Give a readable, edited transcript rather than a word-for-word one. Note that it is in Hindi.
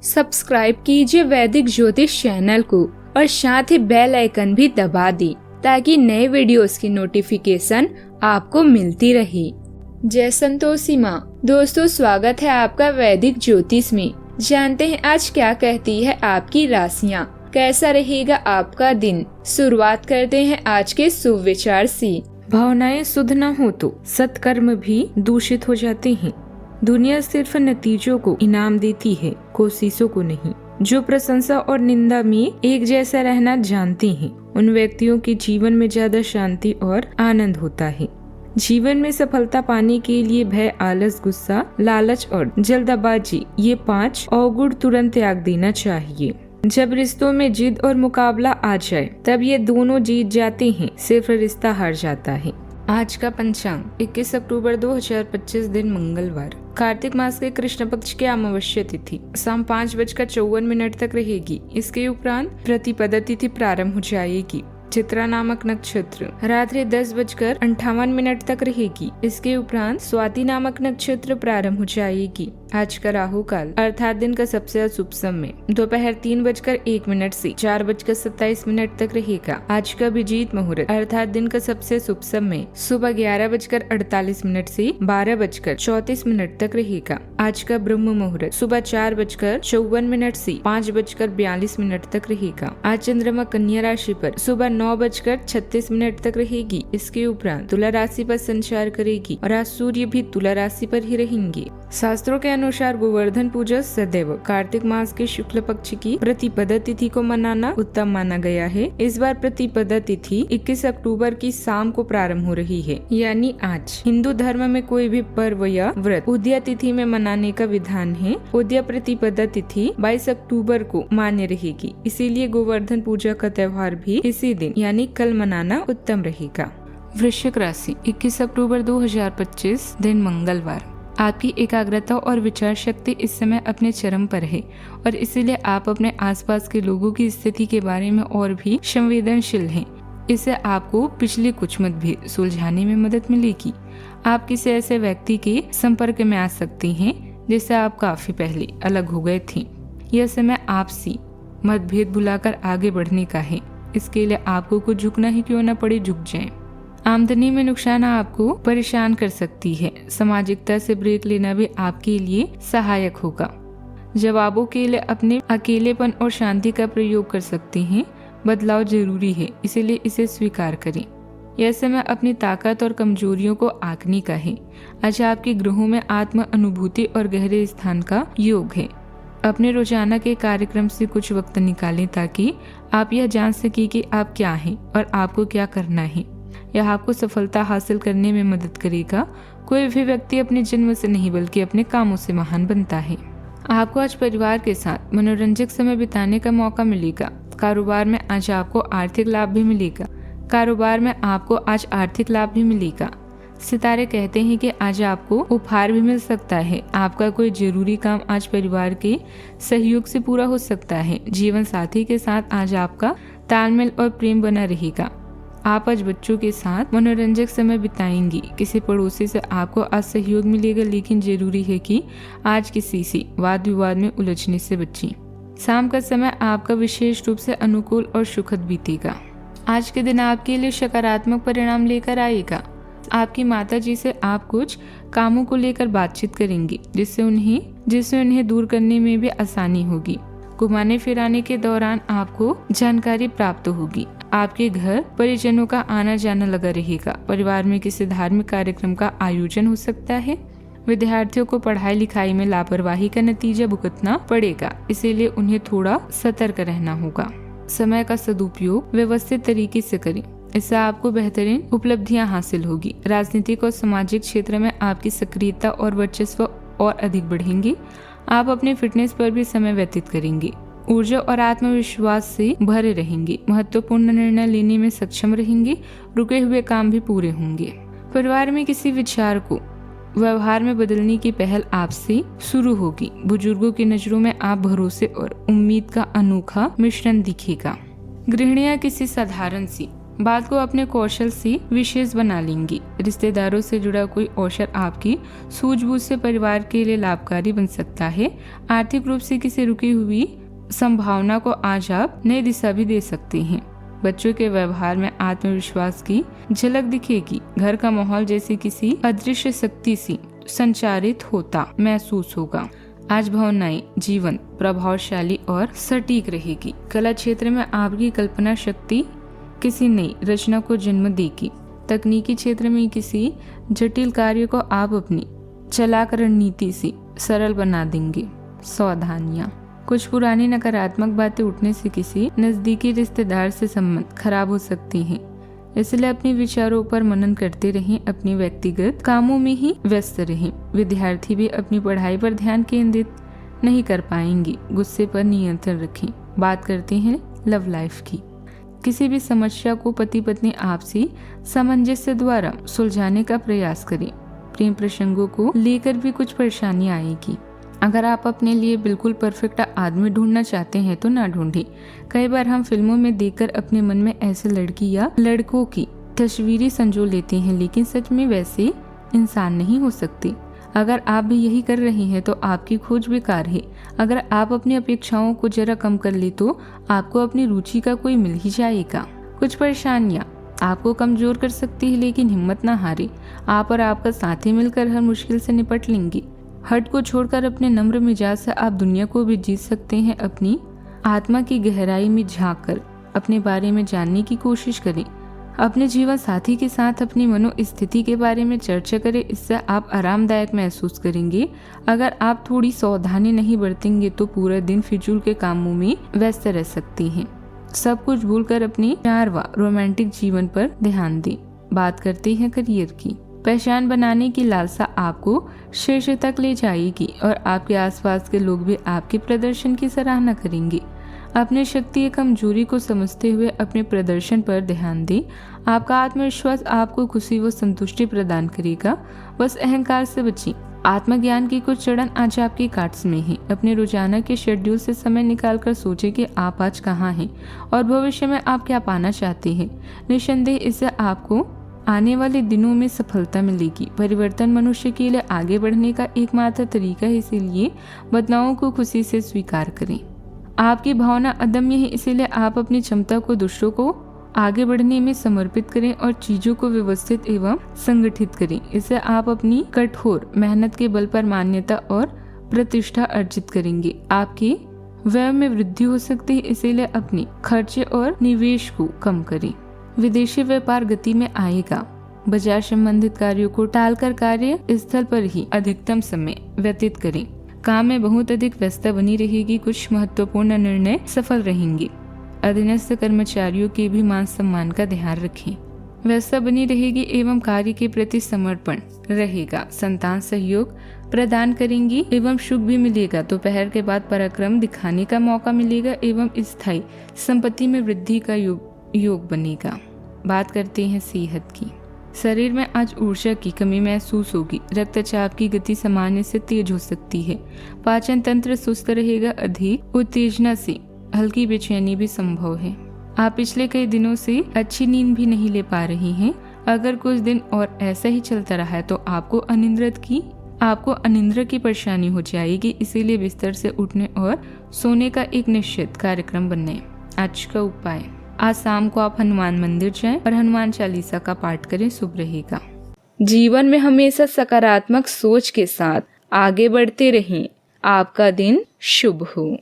सब्सक्राइब कीजिए वैदिक ज्योतिष चैनल को और साथ ही बेल आइकन भी दबा दी ताकि नए वीडियोस की नोटिफिकेशन आपको मिलती रहे। जय संतोषी माँ। दोस्तों, स्वागत है आपका वैदिक ज्योतिष में। जानते हैं आज क्या कहती है आपकी राशियाँ, कैसा रहेगा आपका दिन। शुरुआत करते हैं आज के शुभ विचार से। भावनाएं शुद्ध न हो तो सत्कर्म भी दूषित हो जाते हैं। दुनिया सिर्फ नतीजों को इनाम देती है, कोशिशों को नहीं। जो प्रशंसा और निंदा में एक जैसा रहना जानते हैं, उन व्यक्तियों के जीवन में ज्यादा शांति और आनंद होता है। जीवन में सफलता पाने के लिए भय, आलस, गुस्सा, लालच और जल्दबाजी, ये 5 अवगुण तुरंत त्याग देना चाहिए। जब रिश्तों में जिद और मुकाबला आ जाए तब ये दोनों जीत जाते हैं, सिर्फ रिश्ता हार जाता है। आज का पंचांग 21 अक्टूबर 2025 दिन मंगलवार, कार्तिक मास के कृष्ण पक्ष की अमावस्या तिथि शाम 5:54 तक रहेगी। इसके उपरांत प्रतिपदा तिथि प्रारंभ हो जाएगी। चित्रा नामक नक्षत्र रात्रि 10:58 तक रहेगी। इसके उपरांत स्वाति नामक नक्षत्र प्रारंभ हो जाएगी। आज का राहु काल अर्थात दिन का सबसे शुभ समय दोपहर 3:01 से 4:27 तक रहेगा। आज का अभिजीत मुहूर्त अर्थात दिन का सबसे शुभ समय सुबह 11:48 से 12:34 तक रहेगा। आज का ब्रह्म मुहूर्त सुबह 4:54 से 5:42 तक रहेगा। आज चंद्रमा कन्या राशि पर सुबह 9:36 तक रहेगी। इसके उपरांत तुला राशि पर संचार करेगी और आज सूर्य भी तुला राशि पर ही रहेंगे। शास्त्रों के अनुसार गोवर्धन पूजा सदैव कार्तिक मास के शुक्ल पक्ष की प्रतिपदा तिथि को मनाना उत्तम माना गया है। इस बार प्रतिपदा तिथि 21 अक्टूबर की शाम को प्रारंभ हो रही है, यानी आज। हिंदू धर्म में कोई भी पर्व या व्रत उदया तिथि में मनाने का विधान है। उदया प्रतिपदा तिथि 22 अक्टूबर को मान्य रहेगी, इसीलिए गोवर्धन पूजा का त्योहार भी इसी दिन यानी कल मनाना उत्तम रहेगा। वृश्चिक राशि 21 अक्टूबर 2025 दिन मंगलवार, आपकी एकाग्रता और विचार शक्ति इस समय अपने चरम पर है और इसीलिए आप अपने आसपास के लोगों की स्थिति के बारे में और भी संवेदनशील हैं। इससे आपको पिछले कुछ मतभेद सुलझाने में मदद मिलेगी। आप किसी ऐसे व्यक्ति के संपर्क में आ सकते हैं जिससे आप काफी पहले अलग हो गए थे। यह समय आपसी मतभेद भुलाकर आगे बढ़ने का है। इसके लिए आपको कुछ झुकना ही क्यों न पड़े, झुक जाएं। आमदनी में नुकसान आपको परेशान कर सकती है। सामाजिकता से ब्रेक लेना भी आपके लिए सहायक होगा। जवाबों के लिए अपने अकेलेपन और शांति का प्रयोग कर सकते हैं। बदलाव जरूरी है, इसीलिए इसे स्वीकार करें। यह समय अपनी ताकत और कमजोरियों को आंकने का है। आज आपके ग्रहों में आत्म अनुभूति और गहरे स्थान का योग है। अपने रोजाना के कार्यक्रम से कुछ वक्त निकालें ताकि आप यह जान सके कि आप क्या हैं और आपको क्या करना है। यह आपको सफलता हासिल करने में मदद करेगा। कोई भी व्यक्ति अपने जन्म से नहीं बल्कि अपने कामों से महान बनता है। आपको आज परिवार के साथ मनोरंजक समय बिताने का मौका मिलेगा। कारोबार में आज आपको आर्थिक लाभ भी मिलेगा। सितारे कहते हैं कि आज आपको उपहार भी मिल सकता है। आपका कोई जरूरी काम आज परिवार के सहयोग से पूरा हो सकता है। जीवन साथी के साथ आज आपका तालमेल और प्रेम बना रहेगा। आप आज बच्चों के साथ मनोरंजक समय बिताएंगी। किसी पड़ोसी से आपको आज सहयोग मिलेगा, लेकिन जरूरी है कि आज किसी से वाद विवाद में उलझने से बचें। शाम का समय आपका विशेष रूप से अनुकूल और सुखद बीतेगा। आज के दिन आपके लिए सकारात्मक परिणाम लेकर आएगा। आपकी माता जी से आप कुछ कामों को लेकर बातचीत करेंगी जिससे उन्हें दूर करने में भी आसानी होगी। घुमाने फिराने के दौरान आपको जानकारी प्राप्त होगी। आपके घर परिजनों का आना जाना लगा रहेगा। परिवार में किसी धार्मिक कार्यक्रम का आयोजन हो सकता है। विद्यार्थियों को पढ़ाई लिखाई में लापरवाही का नतीजा भुगतना पड़ेगा, इसीलिए उन्हें थोड़ा सतर्क रहना होगा। समय का सदुपयोग व्यवस्थित तरीके से करें, इससे आपको बेहतरीन उपलब्धियां हासिल होगी। राजनीतिक और सामाजिक क्षेत्र में आपकी सक्रियता और वर्चस्व और अधिक बढ़ेंगे। आप अपने फिटनेस पर भी समय व्यतीत करेंगे। ऊर्जा और आत्मविश्वास से भरे रहेंगे। महत्वपूर्ण निर्णय लेने में सक्षम रहेंगे। रुके हुए काम भी पूरे होंगे। परिवार में किसी विचार को व्यवहार में बदलने की पहल आपसे शुरू होगी। बुजुर्गों की नजरों में आप भरोसे और उम्मीद का अनोखा मिश्रण दिखेगा। गृहिणियां किसी साधारण सी बात को अपने कौशल से विशेष बना लेंगी। रिश्तेदारों से जुड़ा कोई अवसर आपकी सूझबूझ से परिवार के लिए लाभकारी बन सकता है। आर्थिक रूप से किसी रुकी हुई संभावना को आज आप नई दिशा भी दे सकते हैं। बच्चों के व्यवहार में आत्मविश्वास की झलक दिखेगी। घर का माहौल जैसे किसी अदृश्य शक्ति से संचारित होता महसूस होगा। आज भावनाएं जीवन प्रभावशाली और सटीक रहेगी। कला क्षेत्र में आपकी कल्पना शक्ति किसी नई रचना को जन्म देगी। तकनीकी क्षेत्र में किसी जटिल कार्य को आप अपनी चालाक रणनीति से सरल बना देंगे। सावधानियां, कुछ पुरानी नकारात्मक बातें उठने से किसी नजदीकी रिश्तेदार से संबंध खराब हो सकती हैं। इसलिए अपने विचारों पर मनन करते रहें। अपनी व्यक्तिगत कामों में ही व्यस्त रहें। विद्यार्थी भी अपनी पढ़ाई पर ध्यान केंद्रित नहीं कर पाएंगे। गुस्से पर नियंत्रण रखें। बात करते हैं लव लाइफ की। किसी भी समस्या को पति पत्नी आपसी सामंजस्य द्वारा सुलझाने का प्रयास करें। प्रेम प्रसंगों को लेकर भी कुछ परेशानी आएगी। अगर आप अपने लिए बिल्कुल परफेक्ट आदमी ढूंढना चाहते हैं तो ना ढूंढें। कई बार हम फिल्मों में देखकर अपने मन में ऐसे लड़की या लड़कों की तस्वीरें संजो लेते हैं, लेकिन सच में वैसे इंसान नहीं हो सकते। अगर आप भी यही कर रहे हैं तो आपकी खोज बेकार है। अगर आप अपनी अपेक्षाओं को जरा कम कर ले तो आपको अपनी रुचि का कोई मिल ही जाएगा। कुछ परेशानियां आपको कमजोर कर सकती है, लेकिन हिम्मत ना हारे। आप और आपका साथी मिलकर हर मुश्किल से निपट लेंगे। हट को छोड़कर अपने नम्र मिजाज से आप दुनिया को भी जीत सकते हैं। अपनी आत्मा की गहराई में झांक कर अपने बारे में जानने की कोशिश करें। अपने जीवन साथी के साथ अपनी मनोस्थिति के बारे में चर्चा करें। इससे आप आरामदायक महसूस करेंगे। अगर आप थोड़ी सावधानी नहीं बरतेंगे तो पूरा दिन फिजूल के कामों में व्यस्त रह सकती हैं। सब कुछ भूलकर अपने प्यार व रोमांटिक जीवन पर ध्यान दें। बात करते हैं करियर की। पहचान बनाने की लालसा आपको शीर्ष तक ले जाएगी और आपके आसपास के लोग भी आपके प्रदर्शन की सराहना करेंगे। अपनी शक्ति या कमजोरी को समझते हुए अपने प्रदर्शन पर ध्यान दें। आपका आत्मविश्वास आपको खुशी व संतुष्टि प्रदान करेगा। बस अहंकार से बचें। आत्मज्ञान की कुछ चरण आज आपके कार्ड्स में है। अपने रोजाना के शेड्यूल से समय निकालकर सोचें कि आप आज कहाँ हैं और भविष्य में आप क्या पाना चाहते हैं। निस्संदेह इससे आपको आने वाले दिनों में सफलता मिलेगी। परिवर्तन मनुष्य के लिए आगे बढ़ने का एकमात्र तरीका है, इसीलिए बदलावों को खुशी से स्वीकार करें। आपकी भावना अदम्य है, इसीलिए आप अपनी क्षमता को दूसरों को आगे बढ़ने में समर्पित करें और चीजों को व्यवस्थित एवं संगठित करें। इससे आप अपनी कठोर मेहनत के बल पर मान्यता और प्रतिष्ठा अर्जित करेंगे। आपके व्यय में वृद्धि हो सकती है, इसीलिए अपने खर्चे और निवेश को कम करें। विदेशी व्यापार गति में आएगा। बाजार संबंधित कार्यों को टालकर कार्य स्थल पर ही अधिकतम समय व्यतीत करें। काम में बहुत अधिक व्यस्तता बनी रहेगी। कुछ महत्वपूर्ण निर्णय सफल रहेंगे। अधीनस्थ कर्मचारियों के भी मान सम्मान का ध्यान रखें। व्यस्तता बनी रहेगी एवं कार्य के प्रति समर्पण रहेगा। संतान सहयोग प्रदान करेंगी एवं सुख भी मिलेगा। दोपहर के बाद पराक्रम दिखाने का मौका मिलेगा एवं स्थायी संपत्ति में वृद्धि का योग बनेगा। बात करते हैं सेहत की। शरीर में आज ऊर्जा की कमी महसूस होगी। रक्तचाप की गति सामान्य से तेज हो सकती है। पाचन तंत्र सुस्त रहेगा। अधिक उत्तेजना से हल्की बेचैनी भी संभव है। आप पिछले कई दिनों से अच्छी नींद भी नहीं ले पा रही हैं। अगर कुछ दिन और ऐसा ही चलता रहा है तो आपको अनिद्रा की परेशानी हो जाएगी। इसीलिए बिस्तर से उठने और सोने का एक निश्चित कार्यक्रम बनाएं। आज का उपाय, आज शाम को आप हनुमान मंदिर जाएं और हनुमान चालीसा का पाठ करें, शुभ रहेगा। जीवन में हमेशा सकारात्मक सोच के साथ आगे बढ़ते रहें। आपका दिन शुभ हो।